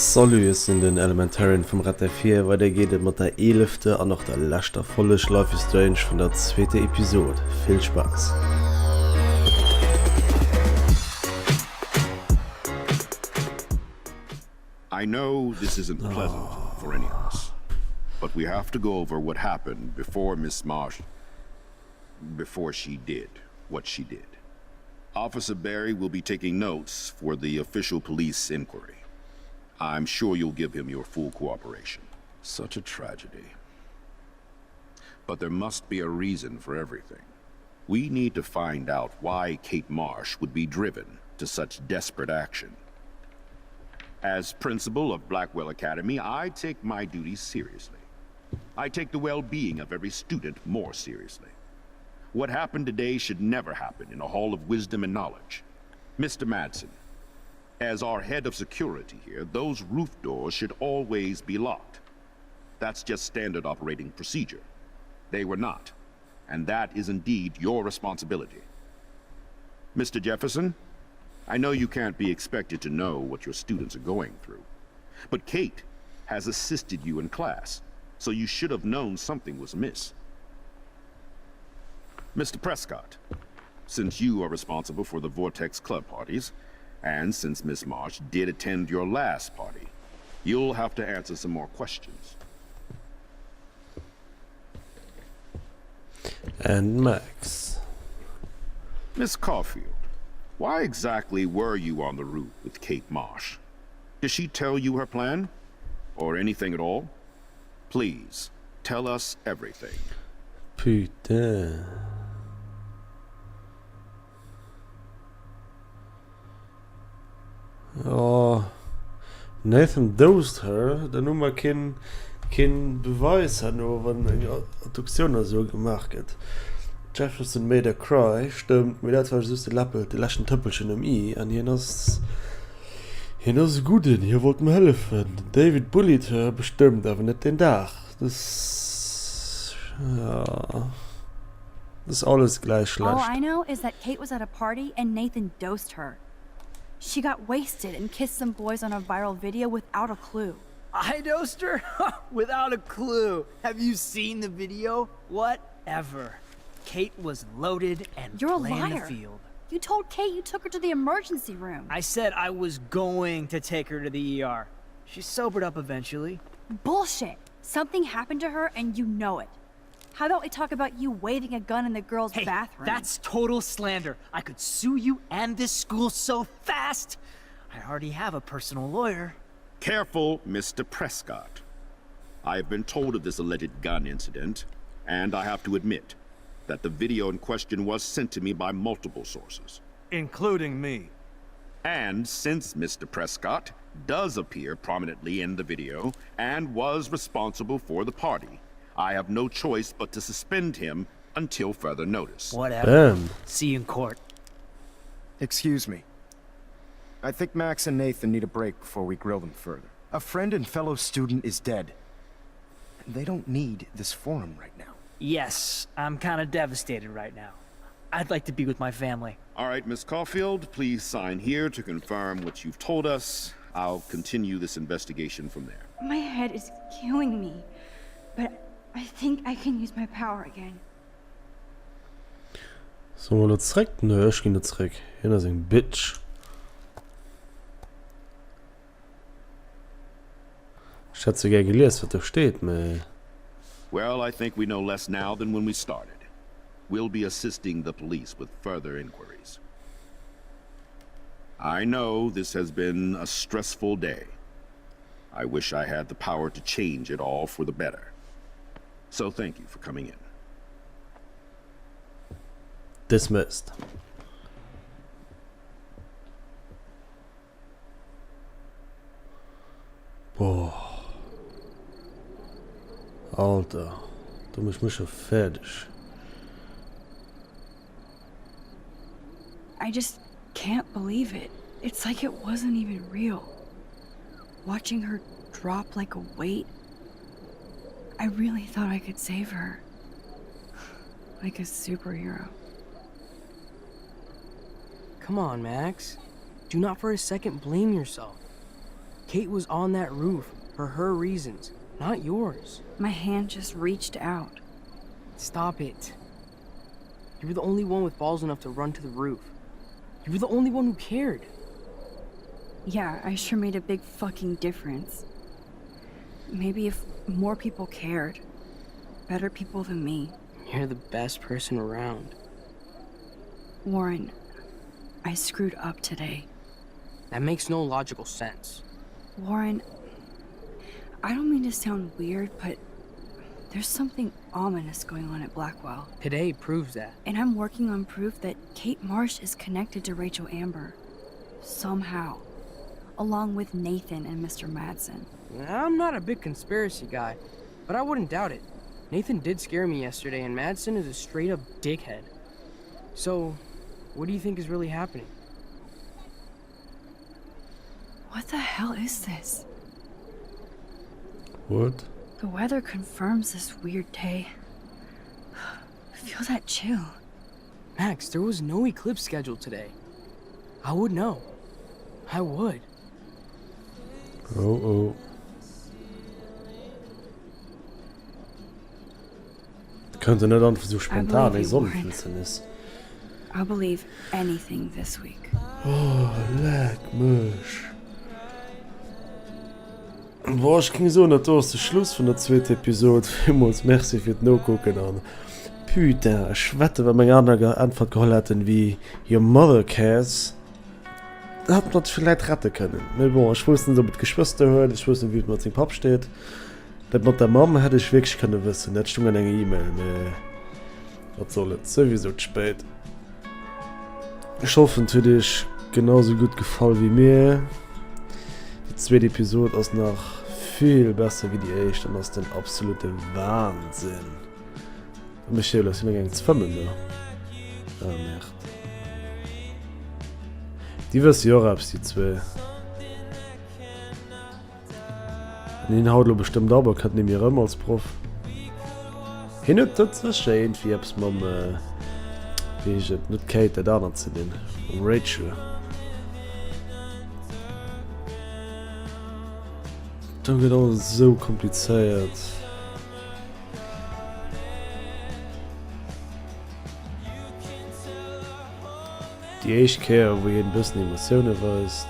Salut sind den ElmtrN vom Vier, weil der geht mit der 11. und noch der letzte volle Life is Strange von der zweite Episod. Viel Spaß! I know this isn't pleasant for any of us, but we have to go over what happened before Miss Marsh, before she did what she did. Officer Barry will be taking notes for the official police inquiry. I'm sure you'll give him your full cooperation. Such a tragedy. But there must be a reason for everything. We need to find out why Kate Marsh would be driven to such desperate action. As principal of Blackwell Academy, I take my duties seriously. I take the well-being of every student more seriously. What happened today should never happen in a hall of wisdom and knowledge. Mr. Madsen, as our head of security here, those roof doors should always be locked. That's just standard operating procedure. They were not, and that is indeed your responsibility. Mr. Jefferson, I know you can't be expected to know what your students are going through, but Kate has assisted you in class, so you should have known something was amiss. Mr. Prescott, since you are responsible for the Vortex Club parties, and since Miss Marsh did attend your last party, you'll have to answer some more questions. And Max. Miss Caulfield, why exactly were you on the route with Kate Marsh? Did she tell you her plan? Or anything at all? Please, tell us everything. Putain. Oh, Nathan dosed her, dann nur mal kein Beweis hat, nur wenn eine Adduktion oder so gemacht hat. Jefferson made a cry, stimmt, mir das war so die Lappe, die laschen Töppelchen im I, und hier ist gut, hier wollt mir helfen. David bullied her, bestimmt, aber nicht den Dach. Das ist alles gleich schlecht. All I know is that Kate was at a party and Nathan dosed her. She got wasted and kissed some boys on a viral video without a clue. I dosed her? Without a clue. Have you seen the video? Whatever. Kate was loaded and You're a playing liar. the field. You told Kate you took her to the emergency room. I said I was going to take her to the ER. She sobered up eventually. Bullshit. Something happened to her and you know it. How about we talk about you waving a gun in the girls' Hey, bathroom? that's total slander. I could sue you and this school so fast. I already have a personal lawyer. Careful, Mr. Prescott. I have been told of this alleged gun incident, and I have to admit that the video in question was sent to me by multiple sources. Including me. And since Mr. Prescott does appear prominently in the video and was responsible for the party, I have no choice but to suspend him until further notice. Whatever. Damn. See you in court. Excuse me. I think Max and Nathan need a break before we grill them further. A friend and fellow student is dead. And they don't need this forum right now. Yes, I'm kind of devastated right now. I'd like to be with my family. All right, Miss Caulfield, please sign here to confirm what you've told us. I'll continue this investigation from there. My head is killing me, but I think I can use my power again. So, mal zurück? Nö, ich gehe nicht zurück. Hier ist ein Bitch. Ich hätte sogar gelesen, was da steht, man. Well, I think we know less now than when we started. We'll be assisting the police with further inquiries. I know this has been a stressful day. I wish I had the power to change it all for the better. So thank you for coming in. Dismissed. Boah. Alter. Du machst mich schon fertig. I just can't believe it. It's like it wasn't even real. Watching her drop like a weight, I really thought I could save her. Like a superhero. Come on, Max. Do not for a second blame yourself. Kate was on that roof for her reasons, not yours. My hand just reached out. Stop it. You were the only one with balls enough to run to the roof. You were the only one who cared. Yeah, I sure made a big fucking difference. Maybe if more people cared. Better people than me. You're the best person around. Warren, I screwed up today. That makes no logical sense. Warren, I don't mean to sound weird, but there's something ominous going on at Blackwell. Today proves that. And I'm working on proof that Kate Marsh is connected to Rachel Amber. Somehow. Along with Nathan and Mr. Madsen. I'm not a big conspiracy guy, but I wouldn't doubt it. Nathan did scare me yesterday, and Madsen is a straight-up dickhead. So, what do you think is really happening? What the hell is this? What? The weather confirms this weird day. Feel that chill. Max, there was no eclipse scheduled today. I would know. I would. Oh. Könnte nicht einfach so spontan in Sonnenfinsternis. I'll believe anything this week. Oh, leck mich. Boah, ich ging so nicht aus, der Schluss von der zweiten Episode. Vielmals merci für das No-Gucken an. Putain, ich wette, wenn meine andere Antwort geholt hätten wie Your Mother Cares, da hat man das vielleicht retten können. Aber bon, ich wusste nicht, ob es Geschwister hört, ich wusste nicht, wie es mit dem Pap steht. Das mit der Mama hätte ich wirklich können wissen. Das stimmt eine E-Mail, aber was soll es? Sowieso zu spät. Ich hoffe natürlich genauso gut gefallen wie mir. Die zweite Episode ist noch viel besser wie die erste und ist ein absoluter Wahnsinn. Und mich hier lassen wir gegen 2 Minuten. Ah, nicht. Die wirst du auch die 2. Und den Hautlo bestimmt aber kann nicht mehr immer als Prof. Hin und das ist ja irgendwie etwas mit wie ich es nicht Kate, der anderen zu nennen. Rachel. Das wird auch so kompliziert. Die erste Kehr, wo ihr ein bisschen Emotionen weist.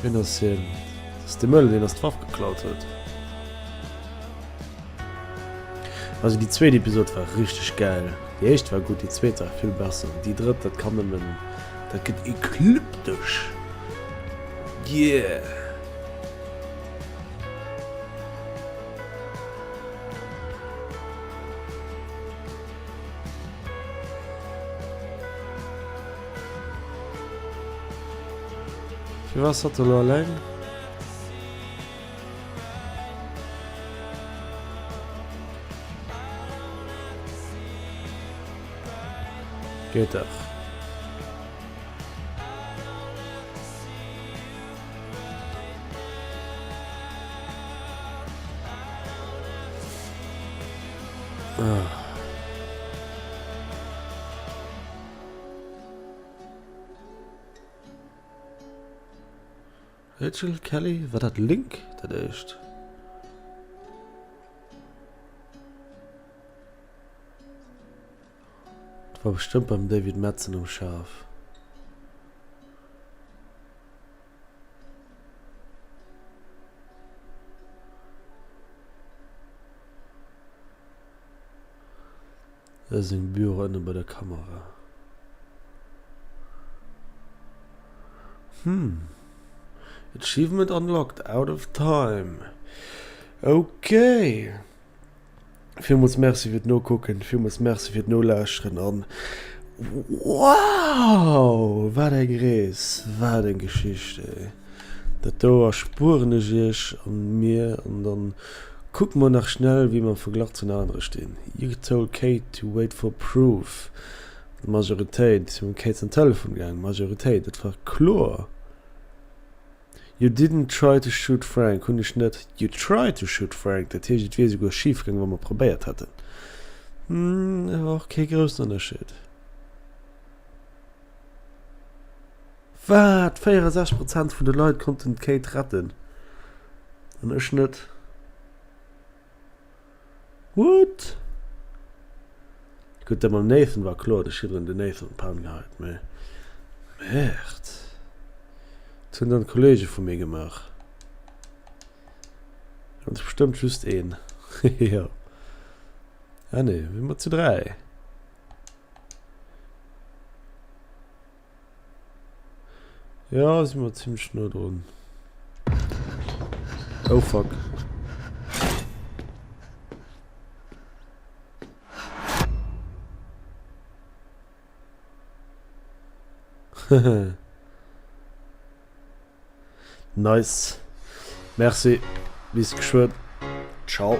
Wenn das sehen. Das ist der Müll, den das drauf geklaut hat. Also die zweite Episode war richtig geil. Die erste war gut, die zweite war viel besser. Die dritte, das kann man, das geht ekliptisch. Yeah. Für was hat er noch allein? Geht doch. Rachel Kelly, war das Link? Das echt. Das war bestimmt beim David Madsen im Schaf. Das ist im Büro innen bei der Kamera. Achievement unlocked, out of time. Okay. Vielmals merci für no gucken, vielmals merci für no lauschen an. Wow, was ein Gräß, was eine Geschichte. Das da Spuren ist an mir und dann gucken wir nach schnell, wie man vergleicht zu einer anderen stehen. You told Kate to wait for proof. Majorität, sie haben Kate ein Telefon gegangen, Majorität, das war klar. You didn't try to shoot Frank, und ich nicht, you tried to shoot Frank, das heißt, es wäre sogar schief gegangen, wenn man probiert hatte. Auch kein großen Unterschied. Was? 64% von den Leuten konnten Kate retten. Und ich nicht. What? Gut, der mal Nathan war klar, dass ich den Nathan Pan gehalten habe. Echt? Das haben dann Kollege von mir gemacht. Und bestimmt just ein. Ja. Ah ne, wir sind zu 3. Ja, sind wir ziemlich schnell dran. Oh fuck. Nice. Merci. Bis geschwört. Ciao.